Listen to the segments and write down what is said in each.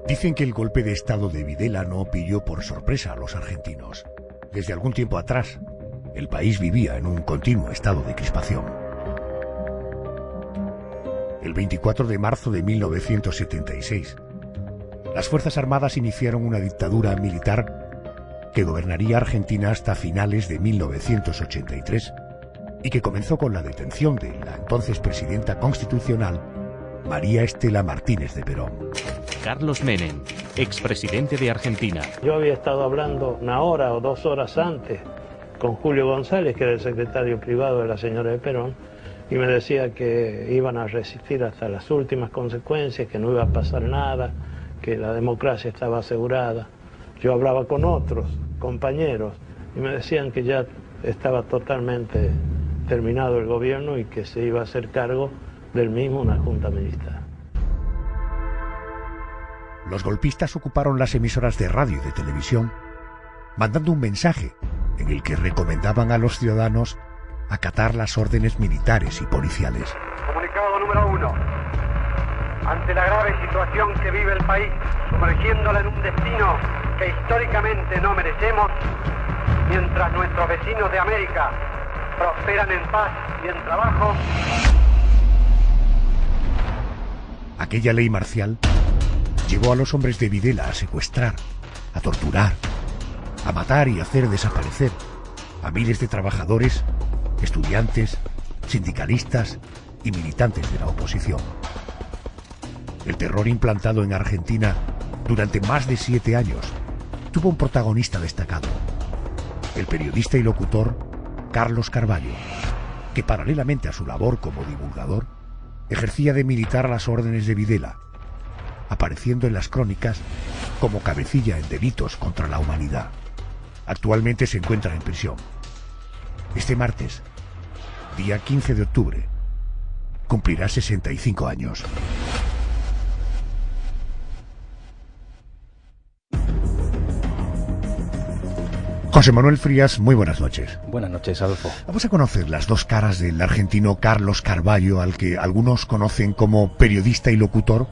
Dicen que el golpe de estado de Videla no pilló por sorpresa a los argentinos. Desde algún tiempo atrás, el país vivía en un continuo estado de crispación. El 24 de marzo de 1976, las Fuerzas Armadas iniciaron una dictadura militar que gobernaría Argentina hasta finales de 1983 y que comenzó con la detención de la entonces presidenta constitucional María Estela Martínez de Perón. Carlos Menem, expresidente de Argentina. Yo había estado hablando 1 hora o 2 horas antes con Julio González, que era el secretario privado de la señora de Perón, y me decía que iban a resistir hasta las últimas consecuencias, que no iba a pasar nada, que la democracia estaba asegurada. Yo hablaba con otros compañeros y me decían que ya estaba totalmente terminado el gobierno y que se iba a hacer cargo del mismo una junta militar. Los golpistas ocuparon las emisoras de radio y de televisión, mandando un mensaje en el que recomendaban a los ciudadanos acatar las órdenes militares y policiales. Comunicado número 1. Ante la grave situación que vive el país, sumergiéndola en un destino que históricamente no merecemos, mientras nuestros vecinos de América prosperan en paz y en trabajo. Aquella ley marcial llevó a los hombres de Videla a secuestrar, a torturar, a matar y hacer desaparecer a miles de trabajadores, estudiantes, sindicalistas y militantes de la oposición. El terror implantado en Argentina durante más de 7 años tuvo un protagonista destacado, el periodista y locutor Carlos Carvalho, que paralelamente a su labor como divulgador, ejercía de militar a las órdenes de Videla, apareciendo en las crónicas como cabecilla en delitos contra la humanidad. Actualmente se encuentra en prisión. Este martes, día 15 de octubre, cumplirá 65 años. José Manuel Frías, muy buenas noches. Buenas noches, Adolfo. Vamos a conocer las dos caras del argentino Carlos Carvalho, al que algunos conocen como periodista y locutor,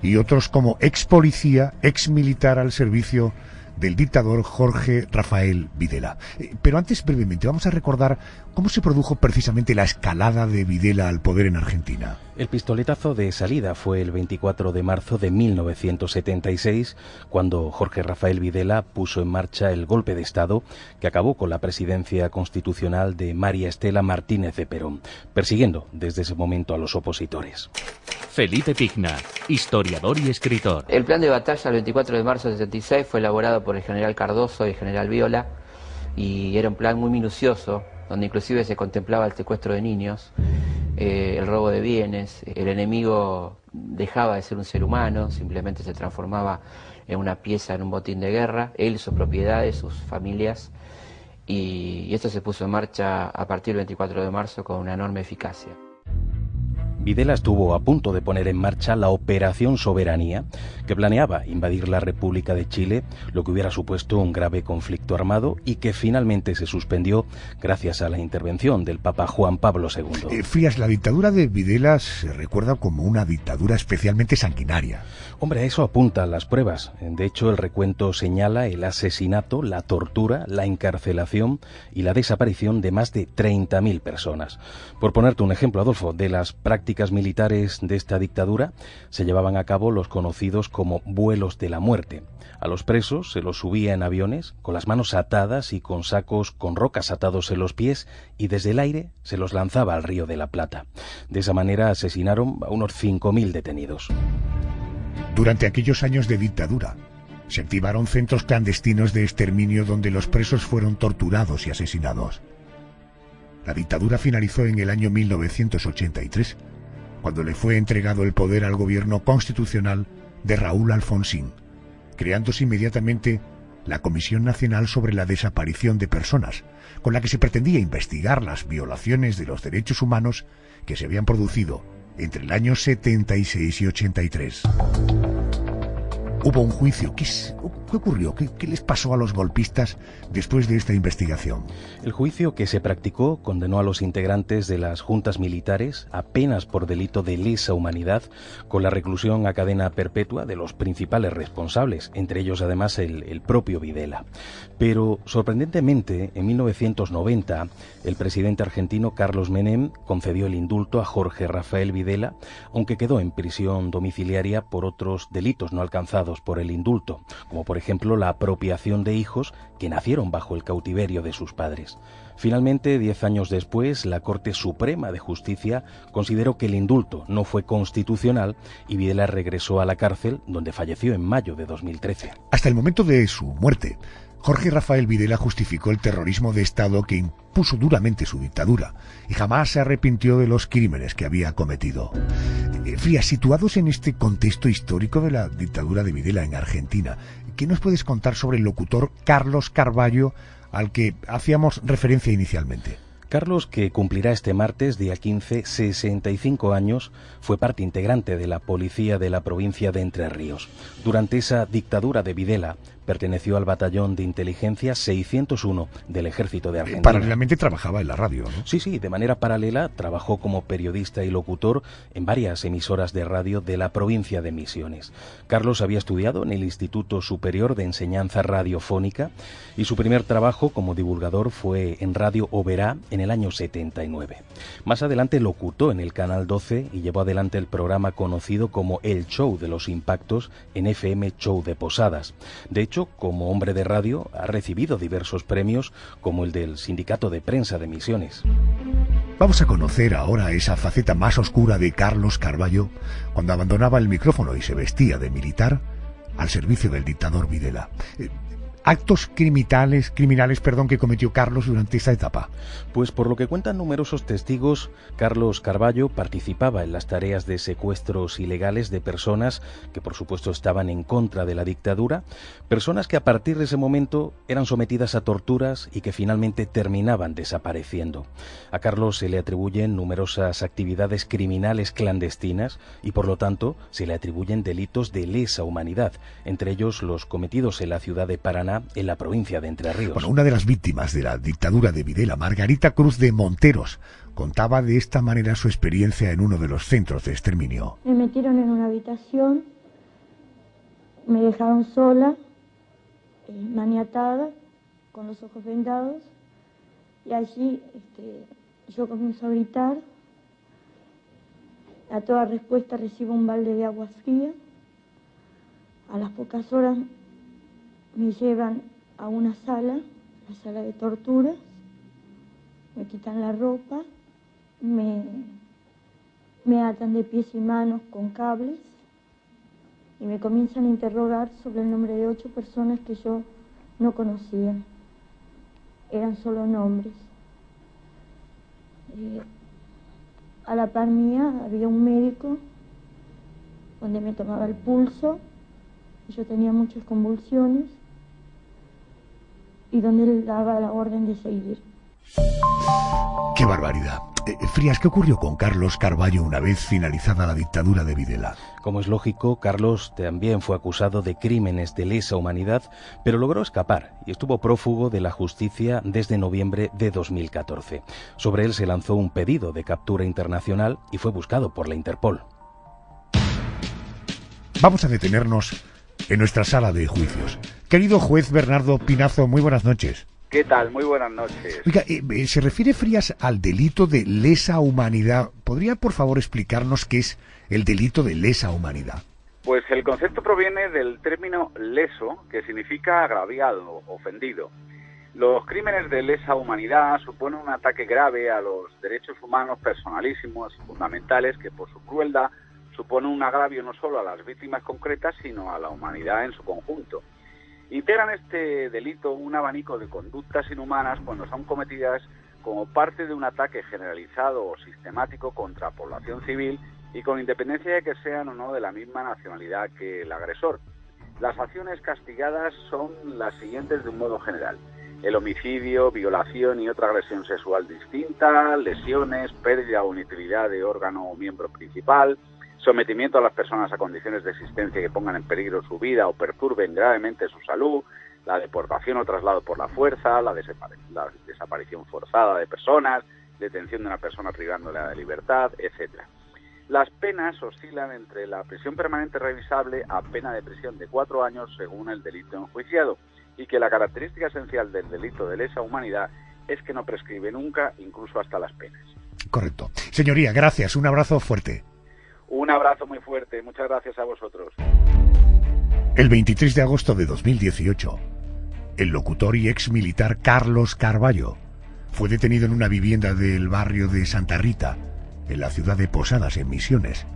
y otros como ex policía, ex militar al servicio del dictador Jorge Rafael Videla. Pero antes, brevemente, vamos a recordar cómo se produjo precisamente la escalada de Videla al poder en Argentina. El pistoletazo de salida fue el 24 de marzo de 1976, cuando Jorge Rafael Videla puso en marcha el golpe de Estado que acabó con la presidencia constitucional de María Estela Martínez de Perón, persiguiendo desde ese momento a los opositores. Felipe Pigna, historiador y escritor. El plan de batalla el 24 de marzo de 76 fue elaborado por el general Cardoso y el general Viola, y era un plan muy minucioso, donde inclusive se contemplaba el secuestro de niños, el robo de bienes. El enemigo dejaba de ser un ser humano, simplemente se transformaba en una pieza en un botín de guerra, él, sus propiedades, sus familias, y esto se puso en marcha a partir del 24 de marzo con una enorme eficacia. Videla estuvo a punto de poner en marcha la Operación Soberanía, que planeaba invadir la República de Chile, lo que hubiera supuesto un grave conflicto armado y que finalmente se suspendió gracias a la intervención del Papa Juan Pablo II. Frías, la dictadura de Videla se recuerda como una dictadura especialmente sanguinaria. Hombre, a eso apuntan las pruebas. De hecho, el recuento señala el asesinato, la tortura, la encarcelación y la desaparición de más de 30.000 personas. Por ponerte un ejemplo, Adolfo, de las prácticas militares de esta dictadura se llevaban a cabo los conocidos como vuelos de la muerte. A los presos se los subía en aviones con las manos atadas y con sacos con rocas atados en los pies, y desde el aire se los lanzaba al Río de la Plata. De esa manera asesinaron a unos 5.000 detenidos. Durante aquellos años de dictadura se activaron centros clandestinos de exterminio donde los presos fueron torturados y asesinados. La dictadura finalizó en el año 1983, cuando le fue entregado el poder al gobierno constitucional de Raúl Alfonsín, creándose inmediatamente la Comisión Nacional sobre la Desaparición de Personas, con la que se pretendía investigar las violaciones de los derechos humanos que se habían producido entre el año 76 y 83. Hubo un juicio. ¿Qué ocurrió? ¿Qué les pasó a los golpistas después de esta investigación? El juicio que se practicó condenó a los integrantes de las juntas militares a penas por delito de lesa humanidad, con la reclusión a cadena perpetua de los principales responsables, entre ellos además el propio Videla. Pero, sorprendentemente, en 1990, el presidente argentino Carlos Menem concedió el indulto a Jorge Rafael Videla, aunque quedó en prisión domiciliaria por otros delitos no alcanzados por el indulto, como por ejemplo la apropiación de hijos que nacieron bajo el cautiverio de sus padres. Finalmente, 10 años después, la Corte Suprema de Justicia consideró que el indulto no fue constitucional y Videla regresó a la cárcel, donde falleció en mayo de 2013. Hasta el momento de su muerte, Jorge Rafael Videla justificó el terrorismo de Estado que impuso duramente su dictadura y jamás se arrepintió de los crímenes que había cometido. Frías, situados en este contexto histórico de la dictadura de Videla en Argentina, ¿qué nos puedes contar sobre el locutor Carlos Carvallo, al que hacíamos referencia inicialmente? Carlos, que cumplirá este martes, día 15, 65 años, fue parte integrante de la policía de la provincia de Entre Ríos. Durante esa dictadura de Videla, perteneció al batallón de inteligencia 601 del Ejército de Argentina. Paralelamente trabajaba en la radio, ¿no? Sí, de manera paralela trabajó como periodista y locutor en varias emisoras de radio de la provincia de Misiones. Carlos había estudiado en el Instituto Superior de Enseñanza Radiofónica y su primer trabajo como divulgador fue en Radio Oberá en el año 79. Más adelante locutó en el Canal 12 y llevó adelante el programa conocido como El Show de los Impactos en FM Show de Posadas. De hecho, como hombre de radio, ha recibido diversos premios, como el del Sindicato de Prensa de Misiones. Vamos a conocer ahora esa faceta más oscura de Carlos Carvallo, cuando abandonaba el micrófono y se vestía de militar al servicio del dictador Videla. Actos criminales, que cometió Carlos durante esa etapa. Pues por lo que cuentan numerosos testigos, Carlos Carvallo participaba en las tareas de secuestros ilegales de personas que por supuesto estaban en contra de la dictadura, personas que a partir de ese momento eran sometidas a torturas y que finalmente terminaban desapareciendo. A Carlos se le atribuyen numerosas actividades criminales clandestinas y por lo tanto se le atribuyen delitos de lesa humanidad, entre ellos los cometidos en la ciudad de Paraná, en la provincia de Entre Ríos. Bueno, una de las víctimas de la dictadura de Videla, Margarita Cruz de Monteros, contaba de esta manera su experiencia en uno de los centros de exterminio. Me metieron en una habitación, me dejaron sola, maniatada, con los ojos vendados, y allí yo comienzo a gritar. A toda respuesta recibo un balde de agua fría. A las pocas horas me llevan a una sala, la sala de torturas, me quitan la ropa, me atan de pies y manos con cables y me comienzan a interrogar sobre el nombre de 8 personas que yo no conocía. Eran solo nombres. A la par mía había un médico donde me tomaba el pulso, yo tenía muchas convulsiones, y donde él daba la orden de seguir. ¡Qué barbaridad! Frías, ¿qué ocurrió con Carlos Carvallo una vez finalizada la dictadura de Videla? Como es lógico, Carlos también fue acusado de crímenes de lesa humanidad, pero logró escapar y estuvo prófugo de la justicia desde noviembre de 2014. Sobre él se lanzó un pedido de captura internacional y fue buscado por la Interpol. Vamos a detenernos en nuestra sala de juicios. Querido juez Bernardo Pinazo, muy buenas noches. ¿Qué tal? Muy buenas noches. Oiga, se refiere Frías al delito de lesa humanidad. ¿Podría, por favor, explicarnos qué es el delito de lesa humanidad? Pues el concepto proviene del término leso, que significa agraviado, ofendido. Los crímenes de lesa humanidad suponen un ataque grave a los derechos humanos personalísimos y fundamentales que, por su crueldad, supone un agravio no solo a las víctimas concretas, sino a la humanidad en su conjunto. Integran este delito un abanico de conductas inhumanas cuando son cometidas como parte de un ataque generalizado o sistemático contra población civil y con independencia de que sean o no de la misma nacionalidad que el agresor. Las acciones castigadas son las siguientes de un modo general: el homicidio, violación y otra agresión sexual distinta, lesiones, pérdida o inutilidad de órgano o miembro principal, sometimiento a las personas a condiciones de existencia que pongan en peligro su vida o perturben gravemente su salud, la deportación o traslado por la fuerza, la desaparición forzada de personas, detención de una persona privándola de libertad, etcétera. Las penas oscilan entre la prisión permanente revisable a pena de prisión de 4 años según el delito enjuiciado, y que la característica esencial del delito de lesa humanidad es que no prescribe nunca, incluso hasta las penas. Correcto. Señoría, gracias. Un abrazo fuerte. Un abrazo muy fuerte. Muchas gracias a vosotros. El 23 de agosto de 2018, el locutor y ex militar Carlos Carballo fue detenido en una vivienda del barrio de Santa Rita, en la ciudad de Posadas, en Misiones.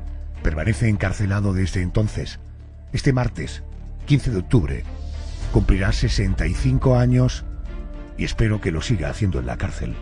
Permanece encarcelado desde entonces. Este martes, 15 de octubre, cumplirá 65 años y espero que lo siga haciendo en la cárcel.